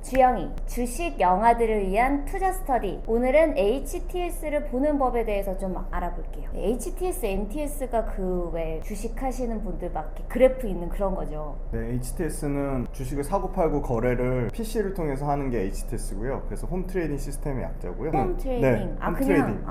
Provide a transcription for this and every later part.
주영이 주식 영아들을 위한 투자 스터디. 오늘은 HTS를 보는 법에 대해서 좀 알아볼게요. HTS, MTS가 그 왜 주식 하시는 분들 막 그래프 있는 그런 거죠. 네, HTS는 주식을 사고 팔고 거래를 PC를 통해서 하는 게 HTS고요. 그래서 홈 트레이딩 시스템의 약자고요. 홈 트레이딩. 네, 아 홈 그냥 트레이딩.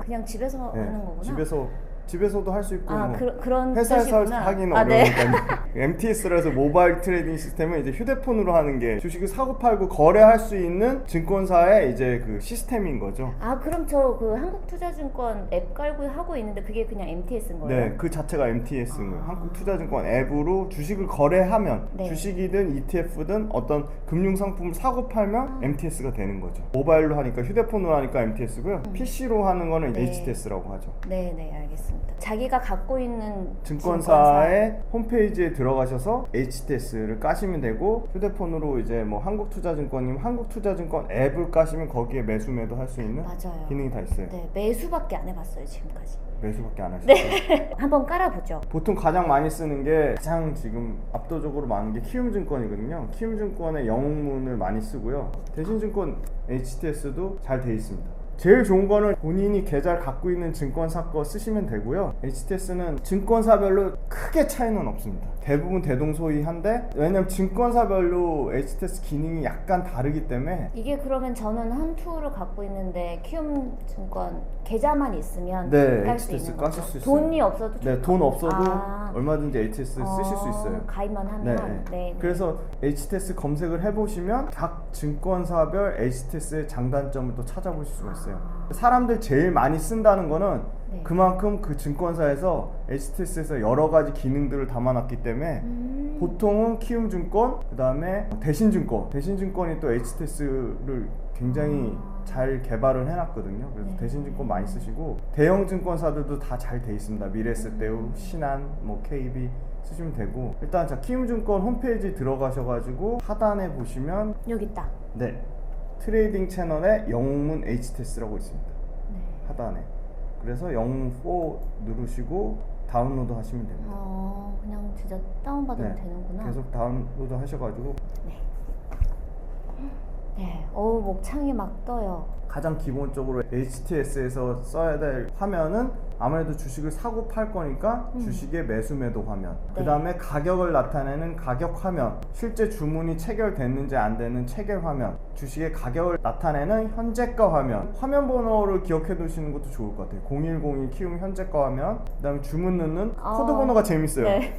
그냥 집에서 네, 하는 거구나. 집에서도 할 수 있고 그런 회사에서 뜻이구나. 하기는 네. 어려우니까 MTS라서 모바일 트레이딩 시스템은 이제 휴대폰으로 하는 게 주식을 사고 팔고 거래할 수 있는 증권사의 이제 그 시스템인 거죠. 그럼 저 그 한국투자증권 앱 깔고 하고 있는데 그게 그냥 MTS인 거예요? 네, 그 자체가 MTS인 거예요. 한국투자증권 앱으로 주식을 거래하면 네. 주식이든 ETF든 어떤 금융상품을 사고 팔면 MTS가 되는 거죠. 모바일로 하니까 휴대폰으로 하니까 MTS고요. PC로 하는 거는 네. HTS라고 하죠. 네, 알겠습니다. 자기가 갖고 있는 증권사의 홈페이지에 들어가셔서 HTS를 까시면 되고, 휴대폰으로 이제 뭐 한국투자증권이면 한국투자증권 앱을 까시면 거기에 매수 매도 할 수 있는 맞아요. 기능이 다 있어요. 네, 매수밖에 안 해봤어요 지금까지. 매수밖에 안 하시죠. 네. 한번 깔아보죠. 보통 가장 많이 쓰는 게, 가장 지금 압도적으로 많은 게 키움증권이거든요. 키움증권의 영문을 많이 쓰고요. 대신증권 HTS도 잘 돼 있습니다. 제일 좋은 거는 본인이 계좌를 갖고 있는 증권사 거 쓰시면 되고요. HTS는 증권사별로 크게 차이는 없습니다. 대부분 대동소이한데, 왜냐면 증권사별로 HTS 기능이 약간 다르기 때문에. 이게 그러면 저는 한 투를 갖고 있는데 키움증권 계좌만 있으면 네, 깔 수 HTS 있는 까실 거죠? 수 있어요. 돈이 없어도 네, 돈 없어도 아. 얼마든지 HTS 쓰실 수 있어요. 가입만 하면. 네. 그래서 HTS 검색을 해보시면 각 증권사별 HTS의 장단점을 또 찾아보실 수가 있어요. 사람들 제일 많이 쓴다는 거는 네. 그만큼 그 증권사에서 HTS에서 여러 가지 기능들을 담아놨기 때문에 보통은 키움증권, 그 다음에 대신증권이 또 HTS를 굉장히 잘 개발을 해놨거든요. 그래서 네. 대신증권 많이 쓰시고, 대형 증권사들도 다 잘 돼 있습니다. 미래에셋대우, 신한, 뭐 KB 쓰시면 되고. 일단 자, 키움증권 홈페이지 들어가셔가지고 하단에 보시면 여기 있다. 네, 트레이딩 채널에 영문 HTS라고 있습니다. 네. 하단에. 그래서 영문 4 누르시고 다운로드 하시면 됩니다. 그냥 진짜 다운받으면 네, 되는구나. 계속 다운로드 하셔가지고. 네. 목창이 막 떠요. 가장 기본적으로 HTS에서 써야 될 화면은 아무래도 주식을 사고 팔 거니까 주식의 매수 매도 화면, 네. 그 다음에 가격을 나타내는 가격 화면, 실제 주문이 체결됐는지 안 되는 체결 화면, 주식의 가격을 나타내는 현재가 화면. 화면 번호를 기억해 두시는 것도 좋을 것 같아요. 0102 키움 현재가 화면, 그 다음에 주문 넣는 코드 번호가 재밌어요. 네.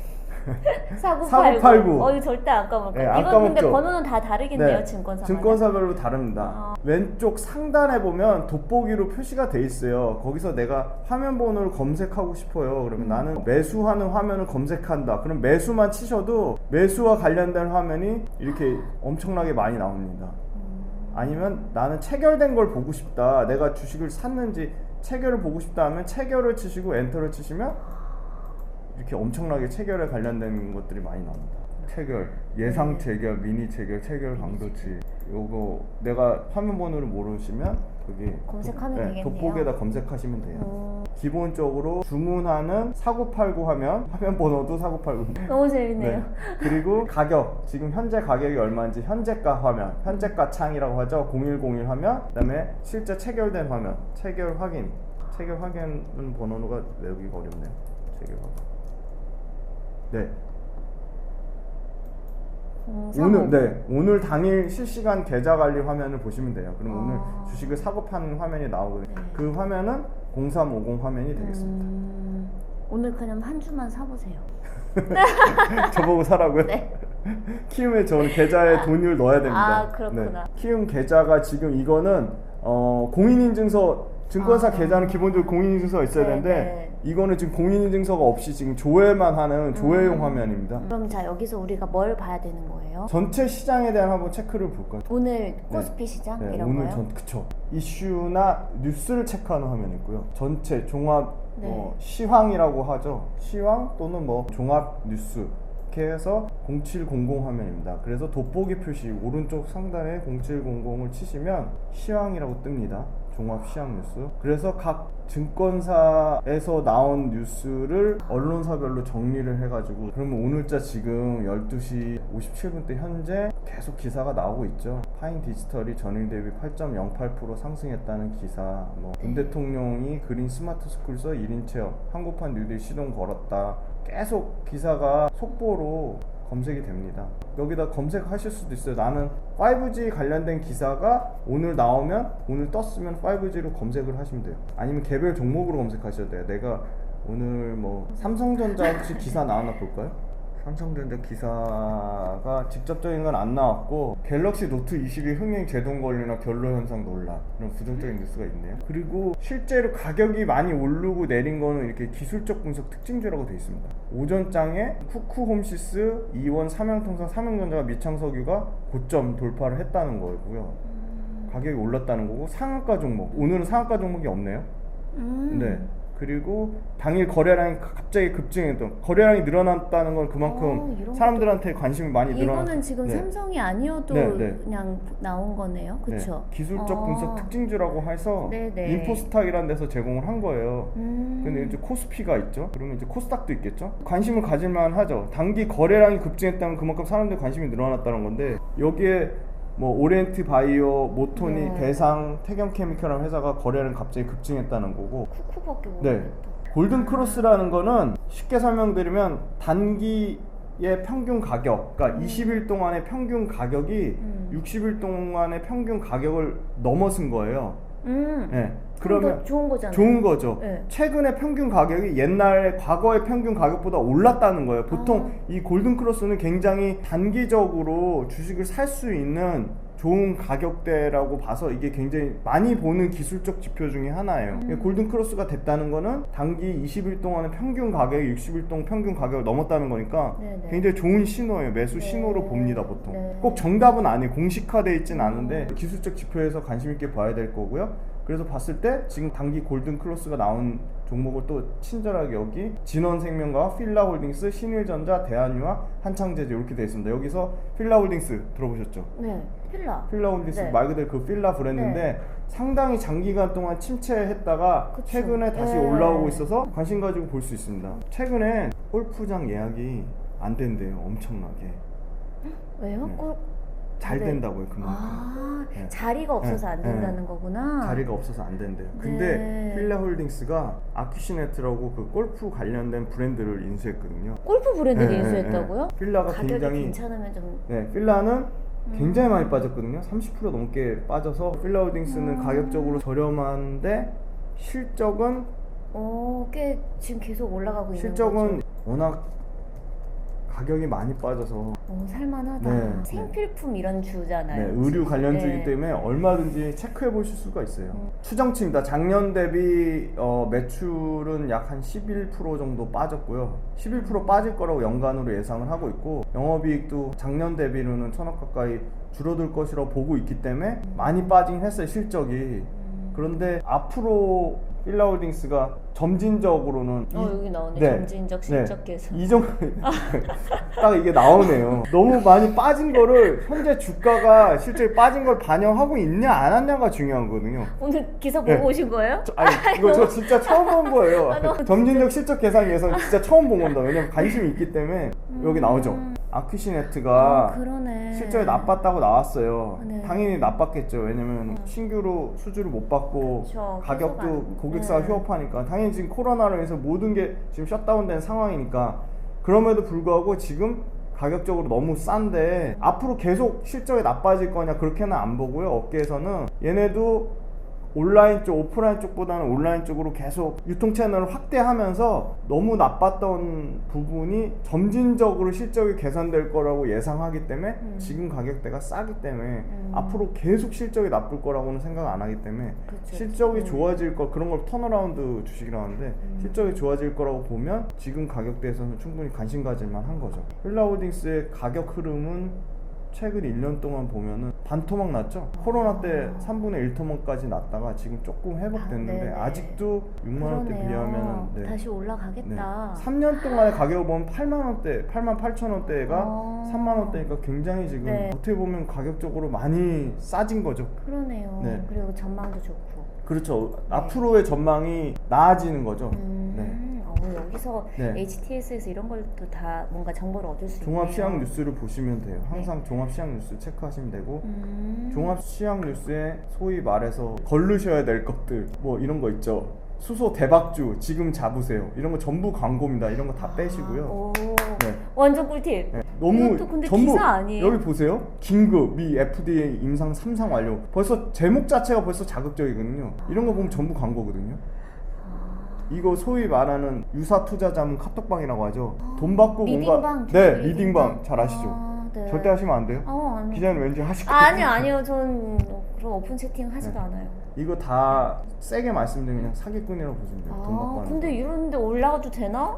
4989. 4989. 이거 절대 안 까먹을 네, 거예요. 안 이건 근데 까먹죠. 번호는 다 다르겠네요. 네, 증권사마다. 증권사별로 다릅니다. 왼쪽 상단에 보면 돋보기로 표시가 돼 있어요. 거기서 내가 화면 번호를 검색하고 싶어요. 그러면 나는 매수하는 화면을 검색한다. 그럼 매수만 치셔도 매수와 관련된 화면이 이렇게 엄청나게 많이 나옵니다. 아니면 나는 체결된 걸 보고 싶다. 내가 주식을 샀는지 체결을 보고 싶다 하면 체결을 치시고 엔터를 치시면 이렇게 엄청나게 체결에 관련된 것들이 많이 나옵니다. 체결, 예상 체결, 미니 체결, 체결 강도치. 요거 내가 화면 번호를 모르시면 거기 검색하면 되겠네요. 돋보기에다 검색하시면 돼요. 기본적으로 주문하는 사고팔고 화면 번호도 사고팔고. 너무 재밌네요. 네. 그리고 가격, 지금 현재 가격이 얼마인지 현재가 화면, 현재가 창이라고 하죠. 0101 화면, 그다음에 실제 체결된 화면, 체결 확인 번호가 외우기가 어렵네요. 체결 확인. 네. 오늘 당일 실시간 계좌 관리 화면을 보시면 돼요. 그럼 오늘 주식을 사고 파는 화면이 나오거든요. 네. 그 화면은 0350 화면이 되겠습니다. 오늘 그냥 한 주만 사보세요. 저보고 사라고요? 네. 키움에 저는 계좌에 돈을 넣어야 됩니다. 그렇구나. 네. 키움 계좌가 지금 이거는 공인인증서, 증권사 계좌는 기본적으로 공인인증서가 있어야 되는데 이거는 지금 공인인증서가 없이 지금 조회만 하는 조회용 화면입니다. 그럼 자, 여기서 우리가 뭘 봐야 되는 거예요? 전체 시장에 대한 한번 체크를 볼까요? 오늘 코스피 시장 이런 오늘 거요? 그쵸. 이슈나 뉴스를 체크하는 화면이 있고요. 전체 종합 네. 시황이라고 하죠. 시황 또는 뭐 종합 뉴스. 이렇게 해서 0700 화면입니다. 그래서 돋보기 표시 오른쪽 상단에 0700을 치시면 시황이라고 뜹니다. 종합 시황 뉴스. 그래서 각 증권사에서 나온 뉴스를 언론사별로 정리를 해가지고, 그러면 오늘자 지금 12시 57분 때 현재 계속 기사가 나오고 있죠. 파인 디지털이 전일 대비 8.08% 상승했다는 기사, 문 대통령이 그린 스마트 스쿨에서 1인 체험, 한국판 뉴딜 시동 걸었다. 계속 기사가 속보로 검색이 됩니다. 여기다 검색하실 수도 있어요. 나는 5G 관련된 기사가 오늘 나오면, 오늘 떴으면 5G로 검색을 하시면 돼요. 아니면 개별 종목으로 검색하셔도 돼요. 내가 오늘 삼성전자 혹시 기사 나왔나 볼까요? 삼성전자 기사가 직접적인 건 안 나왔고, 갤럭시 노트 22 흥행 제동 관리나 결로 현상 논란, 이런 부정적인 뉴스가 있네요. 그리고 실제로 가격이 많이 오르고 내린 거는 이렇게 기술적 분석 특징주라고 되어 있습니다. 오전장에 쿠쿠홈시스, 이원, 삼양통상, 삼양전자가 미창석유가 고점 돌파를 했다는 거고요. 가격이 올랐다는 거고, 상한가 종목, 오늘은 상한가 종목이 없네요. 네. 그리고 당일 거래량이 갑자기 급증했던, 거래량이 늘어났다는 건 그만큼 사람들한테 관심이 많이 늘어났. 이거는 지금 네. 삼성이 아니어도 그냥 나온 거네요, 그렇죠? 네. 기술적 분석 특징주라고 해서 인포스탁이라는 데서 제공을 한 거예요. 근데 이제 코스피가 있죠. 그러면 이제 코스닥도 있겠죠. 관심을 가질만 하죠. 단기 거래량이 급증했다면 그만큼 사람들 관심이 늘어났다는 건데, 여기에 오리엔트 바이오, 모토니, 대상, 태경케미컬이라는 회사가 거래량 갑자기 급증했다는 거고. 쿠쿠밖에 모르겠다. 네. 골든 크로스라는 거는 쉽게 설명드리면 단기의 평균 가격, 그러니까 20일 동안의 평균 가격이 60일 동안의 평균 가격을 넘어선 거예요. 네. 그러면 좋은 거잖아요. 좋은 거죠. 네. 최근의 평균 가격이 옛날 과거의 평균 가격보다 올랐다는 거예요. 보통 이 골든 크로스는 굉장히 단기적으로 주식을 살 수 있는 좋은 가격대라고 봐서 이게 굉장히 많이 보는 기술적 지표 중에 하나예요. 골든 크로스가 됐다는 거는 단기 20일 동안의 평균 가격이 60일 동안 평균 가격을 넘었다는 거니까 굉장히 좋은 신호예요. 매수 신호로 봅니다, 보통. 꼭 정답은 아니에요. 공식화되어 있진 않은데 기술적 지표에서 관심 있게 봐야 될 거고요. 그래서 봤을 때 지금 단기 골든 크로스가 나온 종목을 또 친절하게 여기 진원생명과 필라홀딩스, 신일전자, 대한유화, 한창제조 이렇게 되어 있습니다. 여기서 필라홀딩스 들어보셨죠? 네, 필라홀딩스 말 그대로 그 필라 브랜드인데 상당히 장기간 동안 침체했다가 최근에 다시 올라오고 있어서 관심 가지고 볼 수 있습니다. 최근에 골프장 예약이 안 된대요. 엄청나게. 왜요? 잘 된다고요, 그만큼. 자리가 없어서 안 된다는 거구나. 자리가 없어서 안 된대요. 근데 필라홀딩스가 아큐시네트라고 그 골프 관련된 브랜드를 인수했거든요. 골프 브랜드를 인수했다고요? 필라가 가격이 굉장히 괜찮으면 좀. 필라는 굉장히 많이 빠졌거든요. 30% 넘게 빠져서 필라홀딩스는 가격적으로 저렴한데 실적은 꽤 지금 계속 올라가고 있는 실적은 거죠. 워낙 가격이 많이 빠져서 살만하다. 생필품 이런 주잖아요. 의류 관련주이기 때문에 얼마든지 체크해 보실 수가 있어요. 추정치입니다. 작년 대비 매출은 약 한 11% 정도 빠졌고요. 11% 빠질 거라고 연간으로 예상을 하고 있고, 영업이익도 작년 대비로는 1,000억 가까이 줄어들 것이라고 보고 있기 때문에 많이 빠지긴 했어요, 실적이. 그런데 앞으로 필라홀딩스가 점진적으로는 여기 나오네. 점진적 실적 개선. 딱 이게 나오네요. 너무 많이 빠진 거를 현재 주가가 실제 빠진 걸 반영하고 있냐 안 하냐가 중요하거든요. 오늘 기사 보고 오신 거예요? 이거 저 진짜 처음 본 거예요. 점진적 실적 계산 예상 진짜 처음 본 겁니다. 왜냐면 관심이 있기 때문에. 여기 나오죠. 아큐시네트가 실적이 나빴다고 나왔어요. 당연히 나빴겠죠. 왜냐면 신규로 수주를 못 받고 가격도 고객사가 휴업하니까 당연히 지금 코로나로 인해서 모든 게 지금 셧다운된 상황이니까. 그럼에도 불구하고 지금 가격적으로 너무 싼데 앞으로 계속 실적이 나빠질 거냐 그렇게는 안 보고요. 업계에서는 얘네도 온라인 쪽, 오프라인 쪽보다는 온라인 쪽으로 계속 유통 채널을 확대하면서 너무 나빴던 부분이 점진적으로 실적이 개선될 거라고 예상하기 때문에 지금 가격대가 싸기 때문에 앞으로 계속 실적이 나쁠 거라고는 생각 안 하기 때문에 실적이 좋아질 거, 그런 걸 턴어라운드 주식이라고 하는데 실적이 좋아질 거라고 보면 지금 가격대에서는 충분히 관심 가질 만한 거죠. 필라홀딩스의 가격 흐름은 최근 1년 동안 보면은 반토막 났죠. 코로나 때 3분의 1토막까지 났다가 지금 조금 회복됐는데 아직도 6만 원대 비하면은 다시 올라가겠다. 3년 동안의 가격을 보면 8만 원대, 8만 8천 원대가 3만 원대니까 굉장히 지금 어떻게 보면 가격적으로 많이 싸진 거죠. 그러네요. 그리고 전망도 좋고. 그렇죠. 앞으로의 전망이 나아지는 거죠. 여기서 네. HTS에서 이런 걸도 다 뭔가 정보를 얻을 수 종합 있네요. 시황 뉴스를 보시면 돼요. 항상 종합 시황 뉴스 체크하시면 되고 종합 시황 뉴스에 소위 말해서 걸르셔야 될 것들 뭐 이런 거 있죠. 수소 대박주 지금 잡으세요. 이런 거 전부 광고입니다. 이런 거 다 빼시고요. 오, 네. 완전 꿀팁. 네. 너무 이것도 근데 전부 기사 아니에요? 여기 보세요. 긴급 미 FDA 임상 3상 완료. 벌써 제목 자체가 벌써 자극적이거든요. 이런 거 보면 전부 광고거든요. 이거 소위 말하는 유사 투자자문 카톡방이라고 하죠. 돈 받고 리딩방, 뭔가 네 리딩방. 리딩방 잘 아시죠? 네. 절대 하시면 안 돼요. 아니. 기자는 왠지 하실 것 같아요. 아니요. 전 그런 오픈 채팅 하지도 않아요. 이거 다 세게 말씀드리면 그냥 사기꾼이라고 보시면 돼요. 돈 받고 하는 근데 거. 이런데 올라가도 되나?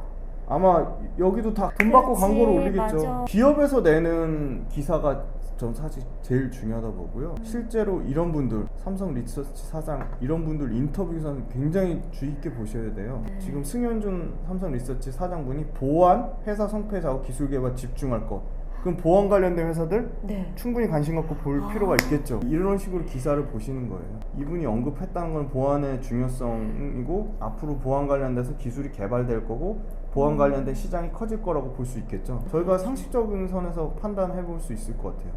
아마 여기도 다 돈 받고 그렇지, 광고를 올리겠죠. 맞아. 기업에서 내는 기사가 전 사실 제일 중요하다 보고요. 실제로 이런 분들, 삼성 리서치 사장 이런 분들 인터뷰에서는 굉장히 주의 있게 보셔야 돼요. 지금 승현준 삼성 리서치 사장분이 보안, 회사 성패 작업, 기술 개발 집중할 것. 그럼 보안 관련된 회사들 네. 충분히 관심 갖고 볼 필요가 있겠죠. 이런 식으로 기사를 보시는 거예요. 이분이 언급했다는 건 보안의 중요성이고 앞으로 보안 관련돼서 기술이 개발될 거고 보안 관련된 시장이 커질 거라고 볼 수 있겠죠. 저희가 상식적인 선에서 판단해 볼 수 있을 것 같아요.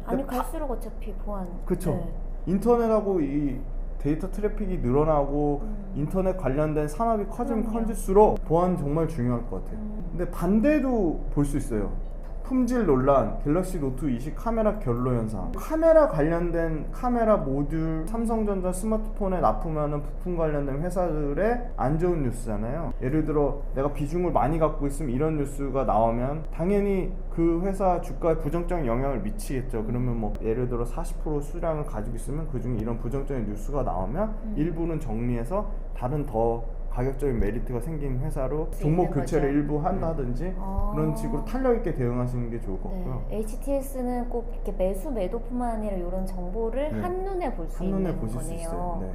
아니 근데 갈수록 어차피 보안. 그쵸. 네. 인터넷하고 이 데이터 트래픽이 늘어나고 인터넷 관련된 산업이 커지면 그럼요. 커질수록 보안 정말 중요할 것 같아요. 근데 반대도 볼 수 있어요. 품질 논란, 갤럭시 노트 20 카메라 결로 현상. 카메라 관련된 카메라 모듈, 삼성전자 스마트폰에 납품하는 부품 관련된 회사들의 안 좋은 뉴스잖아요. 예를 들어 내가 비중을 많이 갖고 있으면 이런 뉴스가 나오면 당연히 그 회사 주가에 부정적인 영향을 미치겠죠. 그러면 뭐 예를 들어 40% 수량을 가지고 있으면 그중에 이런 부정적인 뉴스가 나오면 일부는 정리해서 다른 더 가격적인 메리트가 생긴 회사로 종목 있는 교체를 거죠. 일부 한다든지 그런 식으로 탄력 있게 대응하시는 게 좋을 것 같고요. 네. HTS는 꼭 이렇게 매수 매도뿐만 아니라 이런 정보를 네. 한눈에 볼 수 한눈에 있는 보실 수 거네요. 있어요. 네.